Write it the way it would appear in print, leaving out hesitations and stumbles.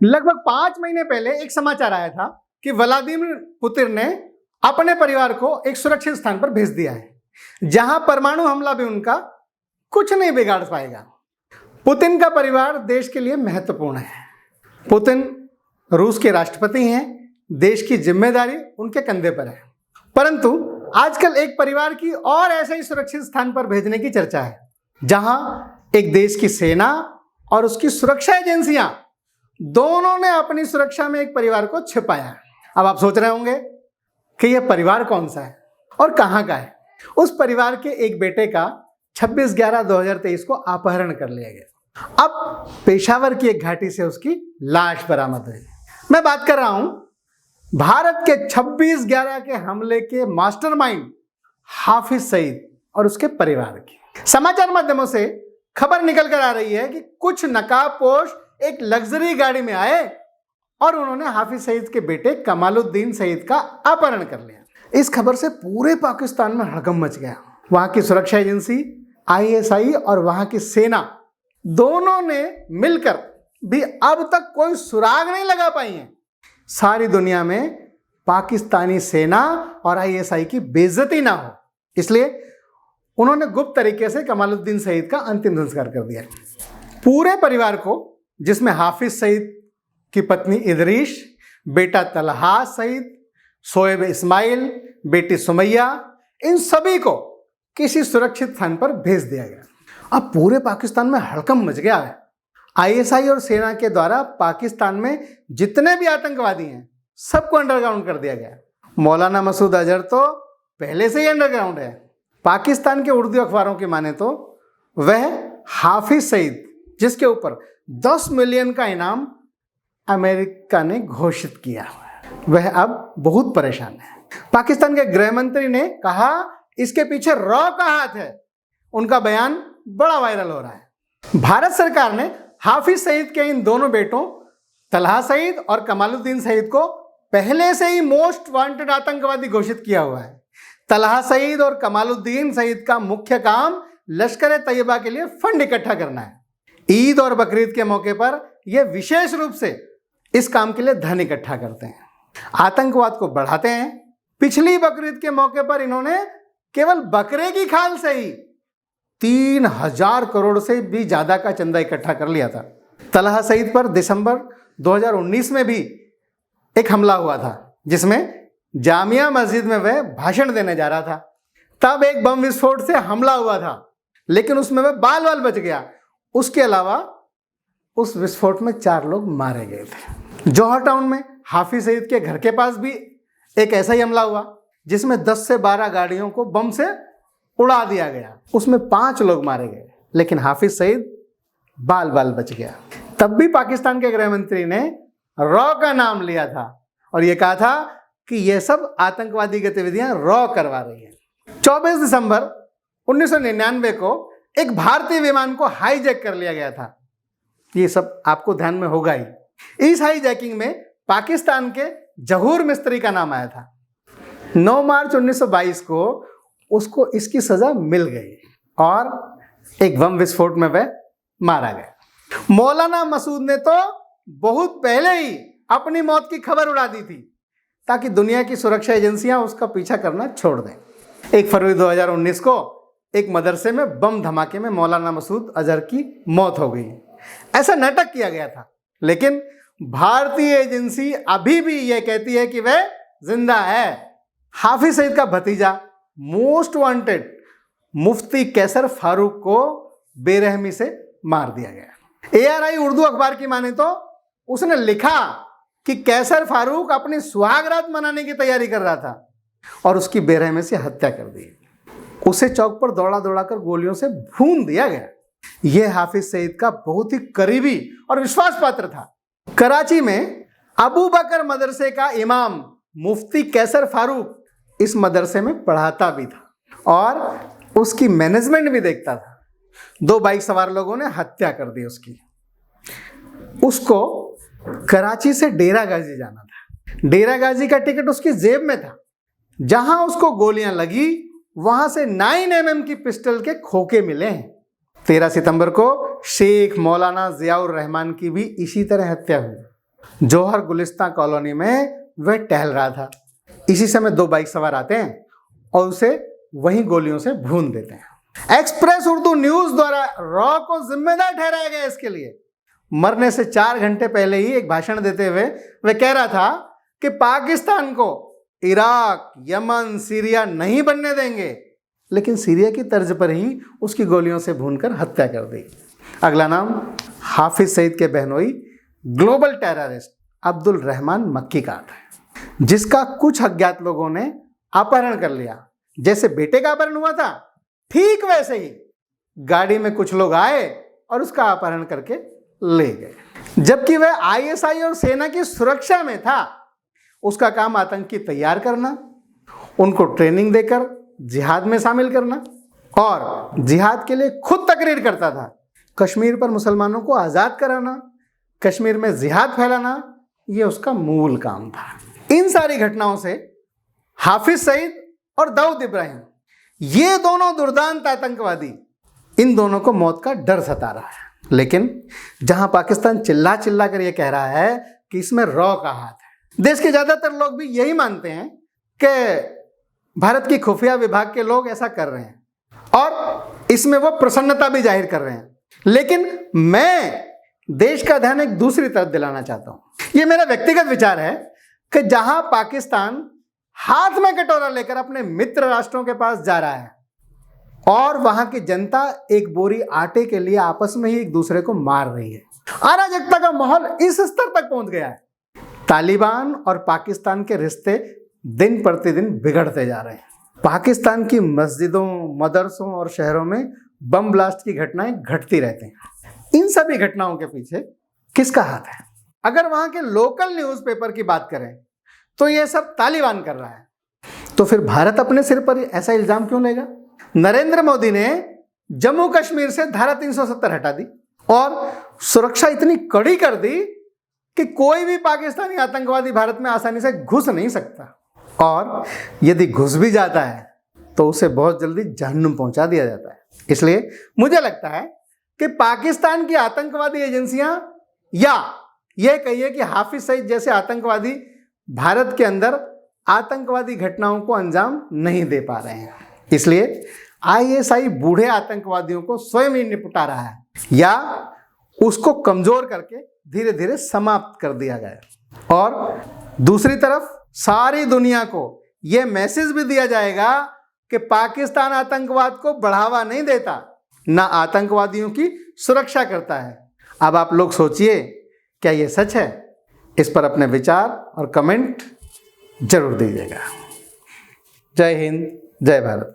लगभग 5 महीने पहले एक समाचार आया था कि व्लादिमीर पुतिन ने अपने परिवार को एक सुरक्षित स्थान पर भेज दिया है जहां परमाणु हमला भी उनका कुछ नहीं बिगाड़ पाएगा। पुतिन का परिवार देश के लिए महत्वपूर्ण है। पुतिन रूस के राष्ट्रपति हैं, देश की जिम्मेदारी उनके कंधे पर है। परंतु आजकल एक परिवार की और ऐसे ही सुरक्षित स्थान पर भेजने की चर्चा है जहां एक देश की सेना और उसकी सुरक्षा एजेंसियां दोनों ने अपनी सुरक्षा में एक परिवार को छिपाया है। अब आप सोच रहे होंगे कि यह परिवार कौन सा है और कहां का है। उस परिवार के एक बेटे का 26/11/2023 को अपहरण कर लिया गया। अब पेशावर की एक घाटी से उसकी लाश बरामद हुई। मैं बात कर रहा हूं भारत के 26/11 के हमले के मास्टरमाइंड हाफिज सईद और उसके परिवार की। समाचार माध्यमों से खबर निकल कर आ रही है कि कुछ नकाबपोश एक लग्जरी गाड़ी में आए और उन्होंने हाफिज सईद के बेटे कमालुद्दीन सईद का अपहरण कर लिया। इस खबर से पूरे पाकिस्तान में हड़कंप मच गया। वहां की सुरक्षा एजेंसी ISI और वहां की सेना दोनों ने मिलकर भी अब तक कोई सुराग नहीं लगा पाई है। सारी दुनिया में पाकिस्तानी सेना और ISI की बेइज्जती ना हो, इसलिए उन्होंने गुप्त तरीके से कमालुद्दीन सईद का अंतिम संस्कार कर दिया। पूरे परिवार को, जिसमें हाफिज सईद की पत्नी इदरीश, बेटा तलहा सईद, शोएब इस्माइल, बेटी सुमैया, इन सभी को किसी सुरक्षित स्थान पर भेज दिया गया। अब पूरे पाकिस्तान में हड़कंप मच गया है। ISI और सेना के द्वारा पाकिस्तान में जितने भी आतंकवादी हैं सबको अंडरग्राउंड कर दिया गया। मौलाना मसूद अजहर तो पहले से ही अंडरग्राउंड है। पाकिस्तान के उर्दू अखबारों की माने तो वह हाफिज सईद, जिसके ऊपर 10 मिलियन का इनाम अमेरिका ने घोषित किया, वह अब बहुत परेशान है। पाकिस्तान के गृह मंत्री ने कहा इसके पीछे रॉ का हाथ है। उनका बयान बड़ा वायरल हो रहा है। भारत सरकार ने हाफिज सईद के इन दोनों बेटों तलहा सईद और कमालुद्दीन सईद को पहले से ही मोस्ट वांटेड आतंकवादी घोषित किया हुआ है। तलहा सईद और कमालुद्दीन सईद का मुख्य काम लश्कर तैयबा के लिए फंड इकट्ठा करना है। ईद और बकरीद के मौके पर यह विशेष रूप से इस काम के लिए धन इकट्ठा करते हैं, आतंकवाद को बढ़ाते हैं। पिछली बकरीद के मौके पर इन्होंने केवल बकरे की खाल से ही 3000 करोड़ से भी ज्यादा का चंदा इकट्ठा कर लिया था। तलहा सईद पर दिसंबर 2019 में भी एक हमला हुआ था जिसमें जामिया मस्जिद में वह भाषण देने जा रहा था। तब एक बम विस्फोट से हमला हुआ था, लेकिन उसमें वह बाल बच गया। उसके अलावा उस विस्फोट में 4 लोग मारे गए थे। जौहर टाउन में हाफिज सईद के घर के पास भी एक ऐसा ही हमला हुआ जिसमें 10 से 12 गाड़ियों को बम से उड़ा दिया गया। उसमें 5 लोग मारे गए, लेकिन हाफिज सईद बाल बच गया। तब भी पाकिस्तान के गृह मंत्री ने रॉ का नाम लिया था और यह कहा था कि यह सब आतंकवादी गतिविधियां रॉ करवा रही है। 24 दिसंबर 1999 को एक भारतीय विमान को हाईजैक कर लिया गया था। ये सब आपको ध्यान में होगा ही। इस हाईजैकिंग में पाकिस्तान के जहूर मिस्त्री का नाम आया था। 9 मार्च 1922 को उसको इसकी सजा मिल गई और एक बम विस्फोट में वह मारा गया। मौलाना मसूद ने तो बहुत पहले ही अपनी मौत की खबर उड़ा दी थी ताकि दुनिया की सुरक्षा एजेंसियां उसका पीछा करना छोड़ दें। 1 फरवरी 2019 को एक मदरसे में बम धमाके में मौलाना मसूद अजहर की मौत हो गई। ऐसा नाटक किया गया था, लेकिन भारतीय एजेंसी अभी भी यह कहती है कि वह जिंदा है। हाफिज सईद का भतीजा मोस्ट वांटेड मुफ्ती कैसर फारूक को बेरहमी से मार दिया गया। ARI उर्दू अखबार की माने तो उसने लिखा कि कैसर फारूक अपनी सुहागरात मनाने की तैयारी कर रहा था और उसकी बेरहमी से हत्या कर दी। उसे चौक पर दौड़ा कर गोलियों से भून दिया गया। यह हाफिज सईद का बहुत ही करीबी और विश्वास पात्र था। कराची में अबू बकर मदरसे का इमाम मुफ्ती कैसर फारूक इस मदरसे में पढ़ाता भी था और उसकी मैनेजमेंट भी देखता था। 2 बाइक सवार लोगों ने हत्या कर दी उसकी। उसको कराची से डेरा गाजी जाना था। डेरा गाजी का टिकट उसकी जेब में था। जहां उसको गोलियां लगी वहां से 9mm की पिस्टल के खोखे मिले हैं। 13 सितंबर को शेख मौलाना जियाउर रहमान की भी इसी तरह हत्या हुई। जौहर गुलिस्तां कॉलोनी में वह टहल रहा था। इसी समय 2 बाइक सवार आते हैं और उसे वहीं गोलियों से भून देते हैं। एक्सप्रेस उर्दू न्यूज द्वारा रॉ को जिम्मेदार ठहराया गया इसके लिए। मरने से 4 घंटे पहले ही एक भाषण देते हुए वह कह रहा था कि पाकिस्तान को इराक, यमन, सीरिया नहीं बनने देंगे, लेकिन सीरिया की तर्ज पर ही उसकी गोलियों से भूनकर हत्या कर दी। अगला नाम हाफिज सईद के बहनोई ग्लोबल टेररिस्ट अब्दुल रहमान मक्की का आता है, जिसका कुछ अज्ञात लोगों ने अपहरण कर लिया। जैसे बेटे का अपहरण हुआ था, ठीक वैसे ही गाड़ी में कुछ लोग आए और उसका अपहरण करके ले गए। जबकि वह आईएसआई और सेना की सुरक्षा में था। उसका काम आतंकी तैयार करना, उनको ट्रेनिंग देकर जिहाद में शामिल करना और जिहाद के लिए खुद तकरीर करता था। कश्मीर पर मुसलमानों को आज़ाद कराना, कश्मीर में जिहाद फैलाना, ये उसका मूल काम था। इन सारी घटनाओं से हाफिज सईद और दाऊद इब्राहिम, ये दोनों दुर्दांत आतंकवादी, इन दोनों को मौत का डर सता रहा है। लेकिन जहां पाकिस्तान चिल्ला चिल्ला कर ये कह रहा है कि इसमें रॉ का हाथ है, देश के ज़्यादातर लोग भी यही मानते हैं कि भारत की खुफिया विभाग के लोग ऐसा कर रहे हैं और इसमें वो प्रसन्नता भी जाहिर कर रहे हैं। लेकिन मैं देश का ध्यान एक दूसरी तरफ दिलाना चाहता हूं। ये मेरा व्यक्तिगत विचार है कि जहां पाकिस्तान हाथ में कटोरा लेकर अपने मित्र राष्ट्रों के पास जा रहा है और वहां की जनता एक बोरी आटे के लिए आपस में ही एक दूसरे को मार रही है, अराजकता का माहौल इस स्तर तक पहुंच गया है। तालिबान और पाकिस्तान के रिश्ते दिन प्रतिदिन बिगड़ते जा रहे हैं। पाकिस्तान की मस्जिदों, मदरसों और शहरों में बम ब्लास्ट की घटनाएं घटती रहती हैं। इन सभी घटनाओं के पीछे किसका हाथ है? अगर वहां के लोकल न्यूज़पेपर की बात करें तो यह सब तालिबान कर रहा है, तो फिर भारत अपने सिर पर ऐसा इल्जाम क्यों लेगा? नरेंद्र मोदी ने जम्मू कश्मीर से धारा 370 हटा दी और सुरक्षा इतनी कड़ी कर दी कि कोई भी पाकिस्तानी आतंकवादी भारत में आसानी से घुस नहीं सकता, और यदि घुस भी जाता है तो उसे बहुत जल्दी जहन्नुम पहुंचा दिया जाता है। इसलिए मुझे लगता है कि पाकिस्तान की आतंकवादी एजेंसियां, या यह कहिए कि हाफिज सईद जैसे आतंकवादी, भारत के अंदर आतंकवादी घटनाओं को अंजाम नहीं दे पा रहे हैं। इसलिए आईएसआई बूढ़े आतंकवादियों को स्वयं ही निपटा रहा है, या उसको कमजोर करके धीरे धीरे समाप्त कर दिया गया। और दूसरी तरफ सारी दुनिया को यह मैसेज भी दिया जाएगा कि पाकिस्तान आतंकवाद को बढ़ावा नहीं देता, ना आतंकवादियों की सुरक्षा करता है। अब आप लोग सोचिए, क्या यह सच है? इस पर अपने विचार और कमेंट जरूर दीजिएगा। जय हिंद, जय भारत।